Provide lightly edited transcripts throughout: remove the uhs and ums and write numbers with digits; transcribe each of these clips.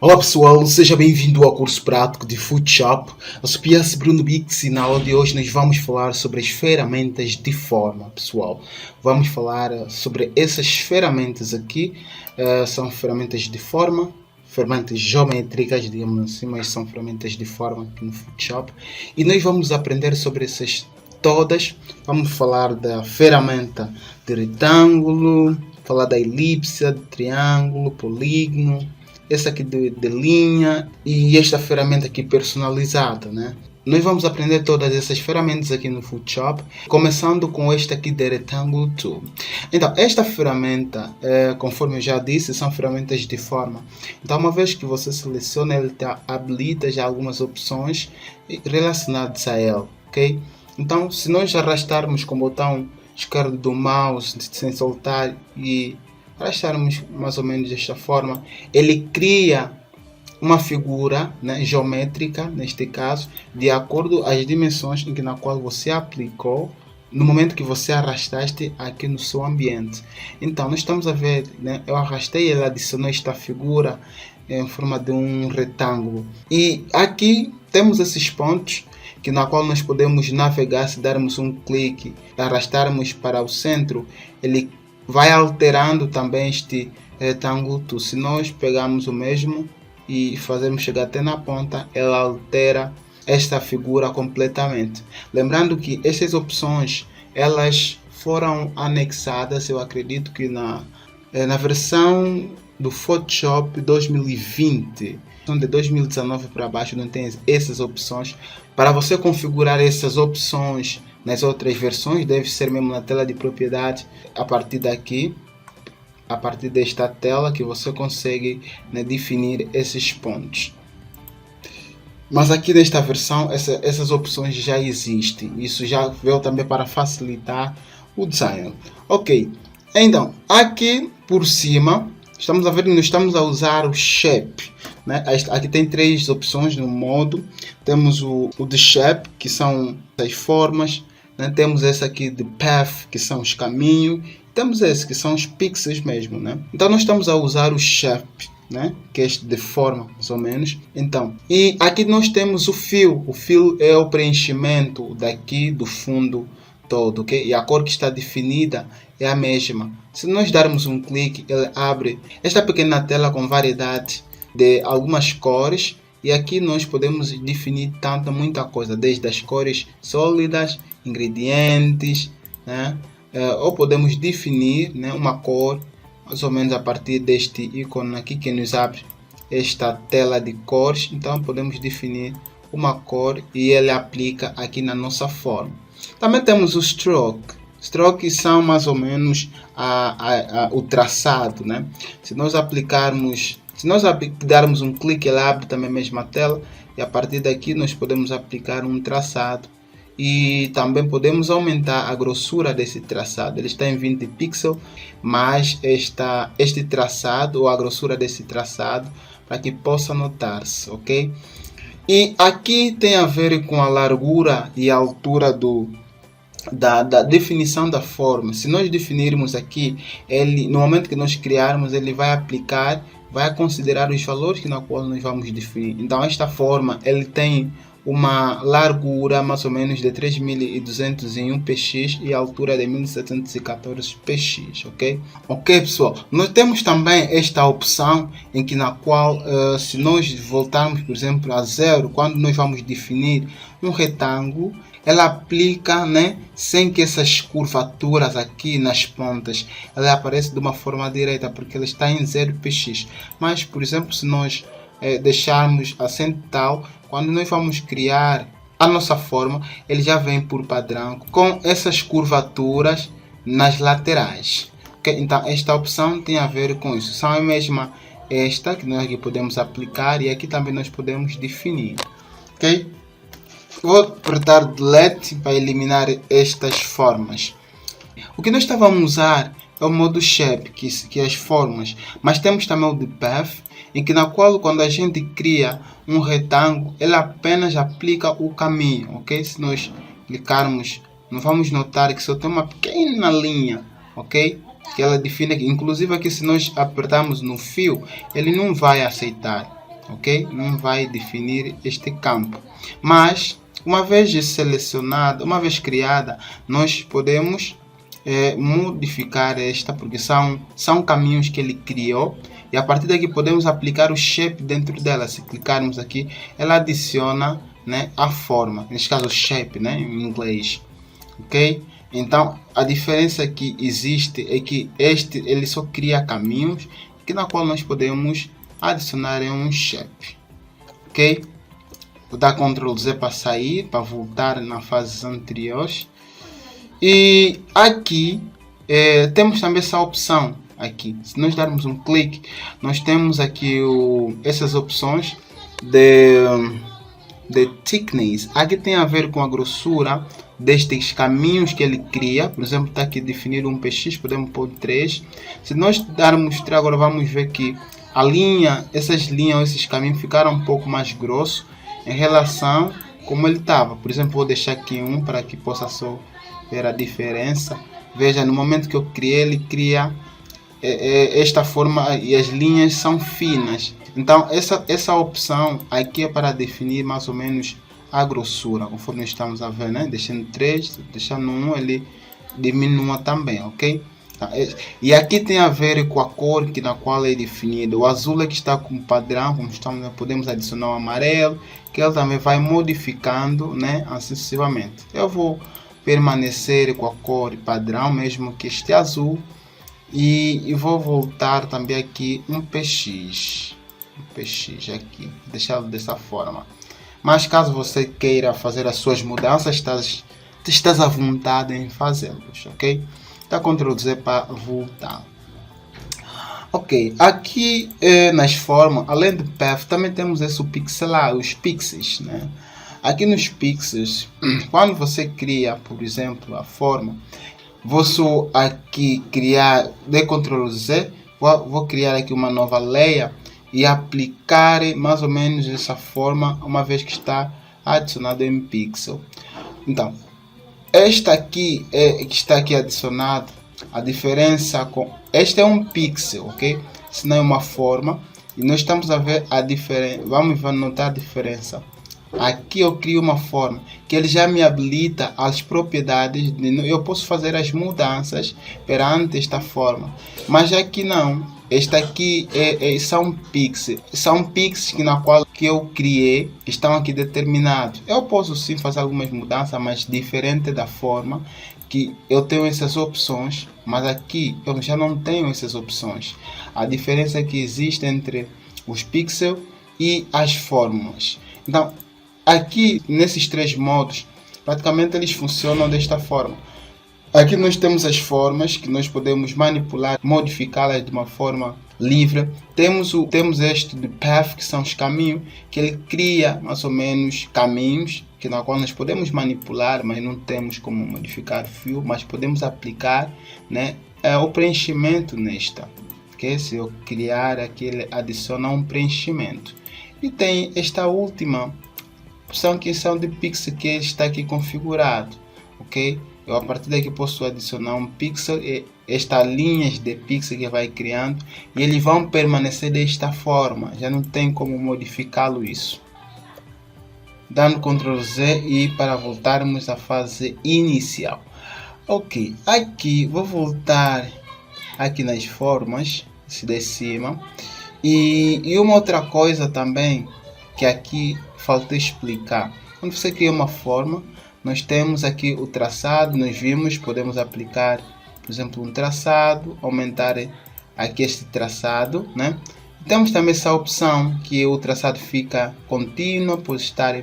Olá pessoal, seja bem-vindo ao curso prático de Photoshop. Eu sou PS Bruno Bix e na aula de hoje nós vamos falar sobre as ferramentas de forma, pessoal. Vamos falar sobre essas ferramentas aqui. São ferramentas de forma, ferramentas geométricas, digamos assim, mas são ferramentas de forma aqui no Photoshop. E nós vamos aprender sobre essas todas. Vamos falar da ferramenta de retângulo, falar da elipse, de triângulo, polígono, essa aqui de linha e esta ferramenta aqui personalizada, né? Nós vamos aprender todas essas ferramentas aqui no Photoshop, começando com esta aqui de Rectangle Tool. Então, esta ferramenta, conforme eu já disse, são ferramentas de forma. Então, uma vez que você seleciona, ele habilita já algumas opções relacionadas a ela, ok? Então, se nós arrastarmos com o botão esquerdo do mouse sem soltar e arrastarmos mais ou menos desta forma, ele cria uma figura, né, geométrica, neste caso, de acordo às dimensões na qual você aplicou no momento que você arrastaste aqui no seu ambiente. Então, nós estamos a ver, né, eu arrastei e ele adicionou esta figura em forma de um retângulo. E aqui temos esses pontos na qual nós podemos navegar. Se darmos um clique e arrastarmos para o centro, ele vai alterando também este retângulo. Se nós pegarmos o mesmo e fazermos chegar até na ponta, ela altera esta figura completamente. Lembrando que essas opções elas foram anexadas, eu acredito que na versão do Photoshop 2020. Então, de 2019 para baixo não tem essas opções. Para você configurar essas opções nas outras versões, deve ser mesmo na tela de propriedade, a partir daqui, a partir desta tela, que você consegue, né, definir esses pontos. Mas aqui nesta versão, essas opções já existem. Isso já veio também para facilitar o design. Ok, então, aqui por cima, estamos a ver que nós estamos a usar o Shape. Né? Aqui tem três opções no modo. Temos o de Shape, que são as formas. Né? Temos esse aqui de Path, que são os caminhos. Temos esse, que são os pixels mesmo. Né? Então nós estamos a usar o Shape, né? Que é este de forma, mais ou menos. Então, e aqui nós temos o Fill. O Fill é o preenchimento daqui do fundo todo, ok? E a cor que está definida é a mesma. Se nós darmos um clique, ele abre esta pequena tela com variedade de algumas cores, e aqui nós podemos definir muita coisa, desde as cores sólidas, ingredientes, né? Ou podemos definir, né, uma cor mais ou menos a partir deste ícone aqui que nos abre esta tela de cores. Então podemos definir uma cor e ele aplica aqui na nossa forma. Também temos o Stroke. Stroke são mais ou menos o traçado, né? Se nós darmos um clique, ele abre também a mesma tela, e a partir daqui nós podemos aplicar um traçado e também podemos aumentar a grossura desse traçado. Ele está em 20 pixels, mas este traçado, ou a grossura desse traçado, para que possa notar-se, ok? E aqui tem a ver com a largura e a altura da definição da forma. Se nós definirmos aqui, no momento que nós criarmos, ele vai aplicar, vai considerar os valores na qual nós vamos definir. Então esta forma, ele tem uma largura mais ou menos de 3201 px e a altura de 1714 px, ok? Ok, pessoal, nós temos também esta opção na qual, se nós voltarmos, por exemplo, a 0, quando nós vamos definir um retângulo, ela aplica, né, sem que essas curvaturas aqui nas pontas ela apareça de uma forma direta, porque ela está em 0 px. Mas, por exemplo, se nós deixarmos assim tal, quando nós vamos criar a nossa forma, ele já vem por padrão com essas curvaturas nas laterais. Okay? Então esta opção tem a ver com isso. São a mesma esta que nós aqui podemos aplicar, e aqui também nós podemos definir. Ok? Vou apertar Delete para eliminar estas formas. O que nós estávamos a usar é o modo Shape, que é as formas, mas temos também o de Path, na qual, quando a gente cria um retângulo, ele apenas aplica o caminho, ok? Se nós clicarmos, nós vamos notar que só tem uma pequena linha, ok? Que ela define aqui. Inclusive aqui, se nós apertarmos no fio, ele não vai aceitar. ok? Não vai definir este campo. Mas, uma vez selecionada, uma vez criada, nós podemos modificar esta, porque são caminhos que ele criou, e a partir daqui podemos aplicar o shape dentro dela. Se clicarmos aqui, ela adiciona, né, a forma, neste caso o shape, né, em inglês, ok? Então a diferença que existe é que ele só cria caminhos que na qual nós podemos adicionar em um shape, ok? Vou dar Ctrl Z para sair, para voltar na fase anterior. E aqui temos também essa opção aqui. Se nós darmos um clique, nós temos aqui essas opções de thickness. Aqui tem a ver com a grossura destes caminhos que ele cria. Por exemplo, está aqui definir um px, podemos pôr 3. Se nós darmos 3 agora, vamos ver que a linha, essas linhas, esses caminhos ficaram um pouco mais grossos em relação como ele estava. Por exemplo, vou deixar aqui um para que possa só ver a diferença. Veja, no momento que eu criei, ele cria esta forma e as linhas são finas. Então essa opção aqui é para definir mais ou menos a grossura, conforme estamos a ver, né? Deixando 3, deixando 1, ele diminua também, ok? E aqui tem a ver com a cor na qual é definido. O azul é que está como padrão, como estamos, podemos adicionar o amarelo, que ele também vai modificando, né, sucessivamente. Eu vou permanecer com a cor padrão, mesmo que este azul, e vou voltar também aqui um px aqui, deixá-lo dessa forma. Mas caso você queira fazer as suas mudanças, estás à vontade em fazê-los, ok? Dá Ctrl Z para voltar. Ok, aqui nas formas, além do path, também temos esse pixelar, os pixels, né? Aqui nos pixels, quando você cria, por exemplo, a forma, vou só aqui criar, de Ctrl Z, vou criar aqui uma nova layer e aplicar mais ou menos dessa forma, uma vez que está adicionado em pixel. Então, esta aqui que está aqui adicionado, a diferença com este é um pixel, ok? Se não é uma forma, e nós estamos a ver a diferença. Vamos notar a diferença. Aqui eu crio uma forma que ele já me habilita as propriedades eu posso fazer as mudanças perante esta forma, mas aqui não. Esta aqui são pixels que na qual que eu criei, estão aqui determinados. Eu posso sim fazer algumas mudanças, mas diferente da forma que eu tenho essas opções, mas aqui eu já não tenho essas opções. A diferença que existe entre os pixels e as formas. Então, aqui nesses 3 modos, praticamente eles funcionam desta forma. Aqui nós temos as formas que nós podemos manipular, modificá-las de uma forma livre. Temos este de path, que são os caminhos, que ele cria mais ou menos caminhos, que na qual nós podemos manipular, mas não temos como modificar fio, mas podemos aplicar, né, o preenchimento nesta. Okay? Se eu criar aqui, ele adiciona um preenchimento. E tem esta última opção que são de pixel, que está aqui configurado, ok? Eu a partir daqui posso adicionar um pixel e estas linhas de pixel que vai criando e eles vão permanecer desta forma, já não tem como modificá-lo isso. Dando Ctrl Z e para voltarmos à fase inicial. Ok, aqui vou voltar aqui nas formas, de cima, e uma outra coisa também que aqui falta explicar. Quando você cria uma forma, nós temos aqui o traçado, nós vimos, podemos aplicar, por exemplo, um traçado, aumentar aqui este traçado, né? Temos também essa opção que o traçado fica contínuo, pode estar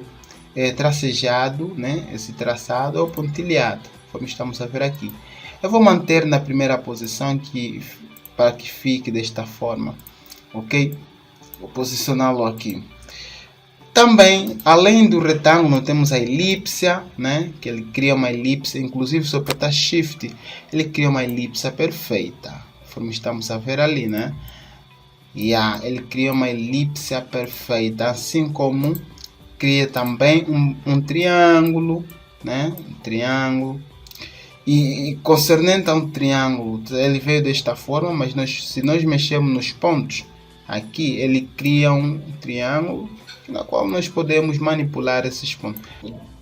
tracejado, né? Esse traçado, ou pontilhado, como estamos a ver aqui. Eu vou manter na primeira posição para que fique desta forma, ok? Vou posicioná-lo aqui. Também, além do retângulo, temos a elipse, né? Que ele cria uma elipse, inclusive se eu apertar Shift, ele cria uma elipse perfeita, como estamos a ver ali, né? Ele cria uma elipse perfeita, assim como cria também um triângulo, né? Um triângulo. E concernente a um triângulo, ele veio desta forma, mas se nós mexermos nos pontos, aqui ele cria um triângulo na qual nós podemos manipular esses pontos.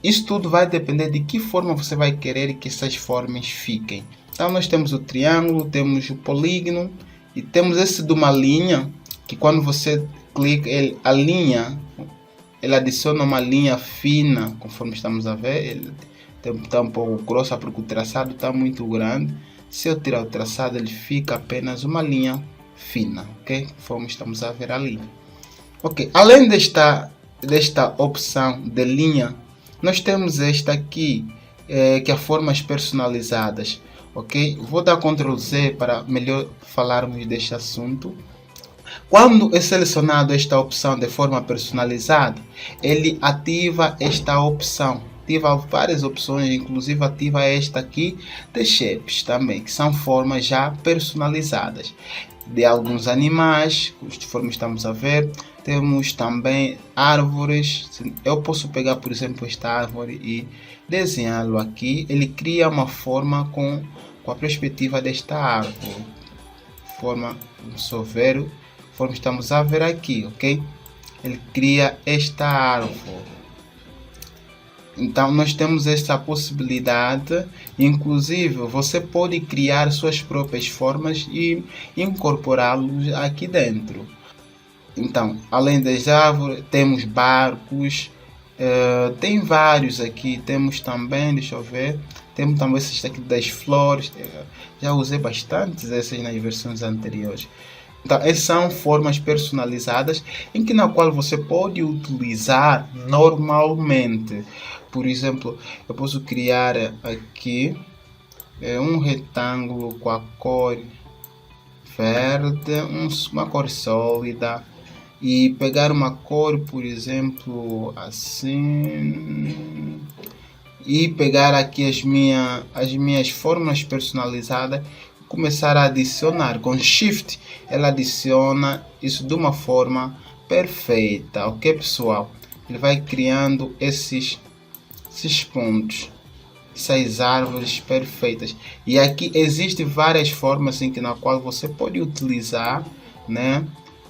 Isso tudo vai depender de que forma você vai querer que essas formas fiquem. Então nós temos o triângulo, temos o polígono e temos esse de uma linha, que quando você clica, a linha, ele adiciona uma linha fina, conforme estamos a ver. Ele está um pouco grossa porque o traçado está muito grande. Se eu tirar o traçado, ele fica apenas uma linha fina, ok? Conforme estamos a ver ali. Ok, além desta opção de linha, nós temos esta aqui, que é formas personalizadas, ok? Vou dar Ctrl Z para melhor falarmos deste assunto. Quando é selecionado esta opção de forma personalizada, ele ativa esta opção. Ativa várias opções, inclusive ativa esta aqui de shapes também, que são formas já personalizadas de alguns animais, conforme estamos a ver. Temos também árvores. Eu posso pegar, por exemplo, esta árvore e desenhá-lo aqui. Ele cria uma forma com a perspectiva desta árvore. Vamos ver, conforme estamos a ver aqui, ok? Ele cria esta árvore. Então nós temos essa possibilidade, inclusive você pode criar suas próprias formas e incorporá-los aqui dentro. Então, além das árvores, temos barcos, tem vários aqui, temos também, deixa eu ver, temos também esses aqui das flores, já usei bastante essas nas versões anteriores. Então, essas são formas personalizadas na qual você pode utilizar normalmente. Por exemplo, eu posso criar aqui um retângulo com a cor verde, uma cor sólida, e pegar uma cor, por exemplo, assim, e pegar aqui as minhas formas personalizadas, começar a adicionar com Shift. Ela adiciona isso de uma forma perfeita, ok, pessoal? Ele vai criando esses pontos, essas árvores perfeitas. E aqui existem várias formas na qual você pode utilizar, né?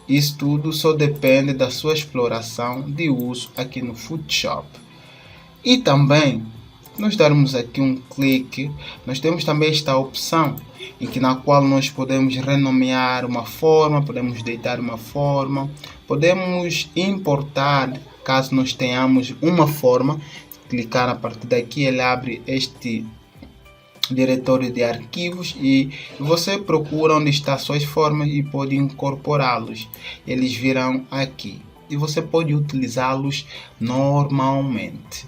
Isso tudo só depende da sua exploração de uso aqui no Photoshop. E também, nós darmos aqui um clique, nós temos também esta opção na qual nós podemos renomear uma forma, podemos deitar uma forma, podemos importar, caso nós tenhamos uma forma. Clicar a partir daqui, ele abre este diretório de arquivos e você procura onde estão suas formas e pode incorporá-los. Eles virão aqui e você pode utilizá-los normalmente.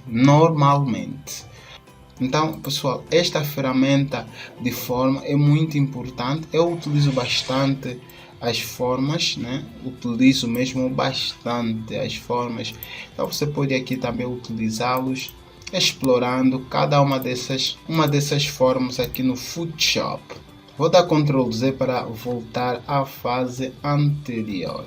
Então, pessoal, esta ferramenta de forma é muito importante. Eu utilizo bastante as formas, né? Utilizo mesmo bastante as formas. Então você pode aqui também utilizá-los, explorando cada uma dessas formas aqui no Photoshop. Vou dar Ctrl Z para voltar à fase anterior.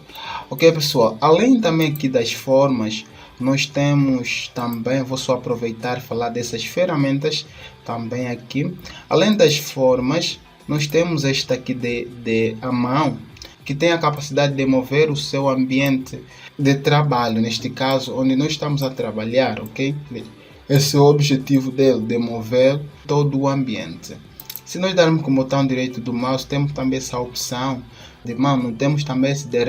Ok, pessoal, além também aqui das formas, nós temos também, vou só aproveitar e falar dessas ferramentas também aqui. Além das formas, nós temos esta aqui de a mão, que tem a capacidade de mover o seu ambiente de trabalho, neste caso, onde nós estamos a trabalhar, ok? Esse é o objetivo dele, de mover todo o ambiente. Se nós darmos com o botão direito do mouse, temos também essa opção de mão, temos também esse de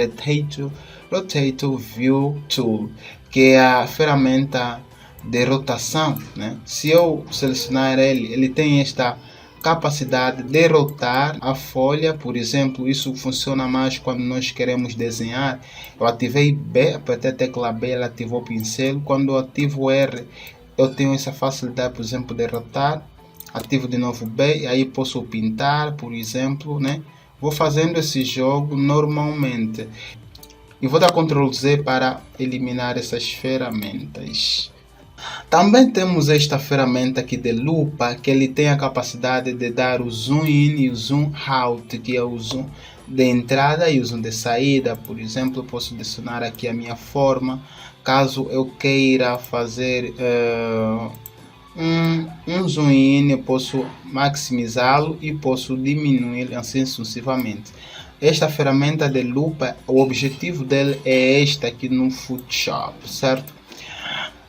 Rotate View Tool, que é a ferramenta de rotação, né? Se eu selecionar ele tem esta capacidade de rotar a folha, por exemplo. Isso funciona mais quando nós queremos desenhar. Eu ativei B, apertei a tecla B, ela ativou o pincel. Quando eu ativo R, eu tenho essa facilidade, por exemplo, de rotar. Ativo de novo B, e aí posso pintar, por exemplo, né? Vou fazendo esse jogo normalmente. E vou dar Ctrl Z para eliminar essas ferramentas. Também temos esta ferramenta aqui de lupa, que ele tem a capacidade de dar o zoom in e o zoom out, que é o zoom de entrada e o zoom de saída. Por exemplo, eu posso adicionar aqui a minha forma, caso eu queira fazer um zoom in, eu posso maximizá-lo e posso diminuir assim sucessivamente. esta ferramenta de lupa, o objetivo dele é este aqui no Photoshop, certo?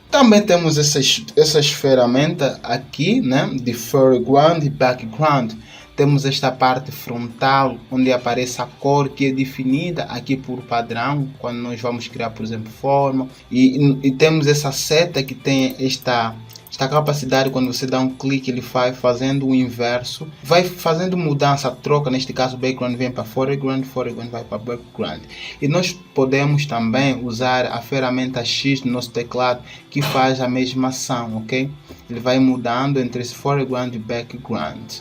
Também temos essas ferramentas aqui, né, de foreground e background. Temos esta parte frontal, onde aparece a cor que é definida aqui por padrão, quando nós vamos criar, por exemplo, forma. E temos essa seta que tem esta capacidade, quando você dá um clique, ele vai fazendo o inverso, vai fazendo mudança, troca, neste caso, background vem para foreground, foreground vai para background. E nós podemos também usar a ferramenta X no nosso teclado, que faz a mesma ação, ok? Ele vai mudando entre esse foreground e background.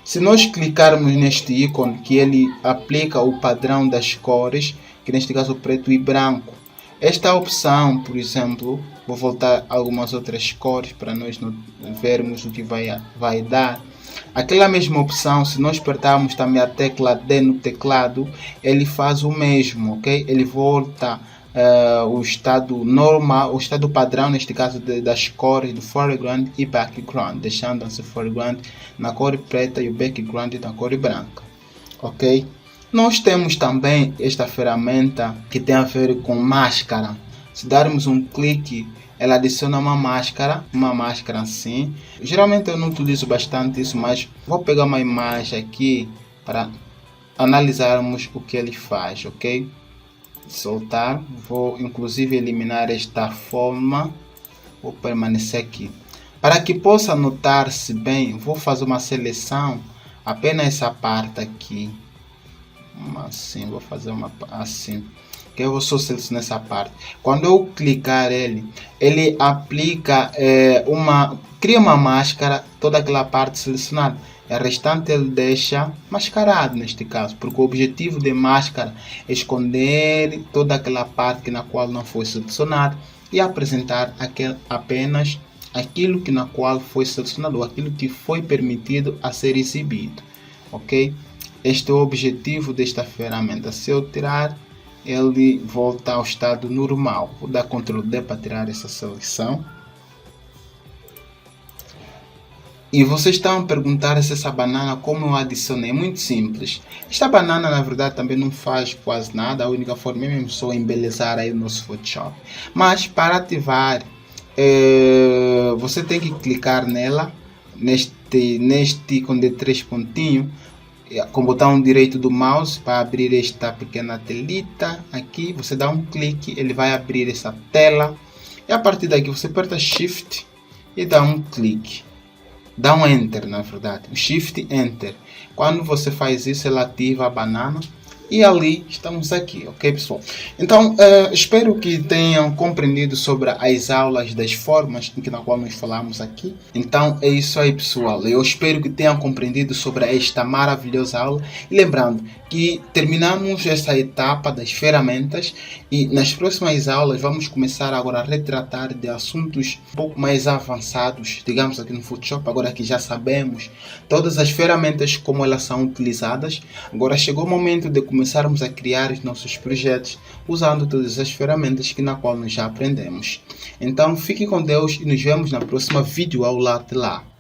Se nós clicarmos neste ícone, que ele aplica o padrão das cores, que neste caso preto e branco, esta opção, por exemplo, vou voltar a algumas outras cores para nós vermos o que vai dar. Aquela mesma opção, se nós apertarmos também a tecla D no teclado, ele faz o mesmo, ok? Ele volta o estado normal, o estado padrão, neste caso das cores do foreground e background, deixando-se o foreground na cor preta e o background na cor branca, ok? Nós temos também esta ferramenta que tem a ver com máscara. Se darmos um clique, ela adiciona uma máscara assim. Geralmente eu não utilizo bastante isso, mas vou pegar uma imagem aqui para analisarmos o que ele faz, ok? Soltar, vou inclusive eliminar esta forma, vou permanecer aqui. Para que possa notar-se bem, vou fazer uma seleção, apenas essa parte aqui, assim, vou fazer uma assim, que eu vou só selecionar essa parte. Quando eu clicar ele aplica cria uma máscara, toda aquela parte selecionada. A restante ele deixa mascarado neste caso, porque o objetivo de máscara é esconder toda aquela parte na qual não foi selecionada e apresentar apenas aquilo que na qual foi selecionado, ou aquilo que foi permitido a ser exibido, ok? Este é o objetivo desta ferramenta. Se eu tirar, ele volta ao estado normal. Vou dar Ctrl D para tirar essa seleção. E vocês estão a perguntar se essa banana, como eu adicionei? É muito simples. Esta banana, na verdade, também não faz quase nada. A única forma é mesmo só embelezar aí o nosso Photoshop. Mas para ativar, você tem que clicar nela, neste ícone de 3 pontinhos, com o botão direito do mouse para abrir esta pequena telita. Aqui você dá um clique, ele vai abrir essa tela. E a partir daqui você aperta Shift e dá um clique. Dá um Enter, na verdade, o Shift Enter. Quando você faz isso, ela ativa a banana e ali estamos aqui, ok, pessoal? Então, espero que tenham compreendido sobre as aulas das formas na qual nós falamos aqui. Então, é isso aí, pessoal. Eu espero que tenham compreendido sobre esta maravilhosa aula. E lembrando que terminamos essa etapa das ferramentas e nas próximas aulas vamos começar agora a retratar de assuntos um pouco mais avançados, digamos aqui no Photoshop, agora que já sabemos todas as ferramentas, como elas são utilizadas. Agora chegou o momento de começarmos a criar os nossos projetos usando todas as ferramentas na qual nós já aprendemos. Então fique com Deus e nos vemos na próxima videoaula. Até lá!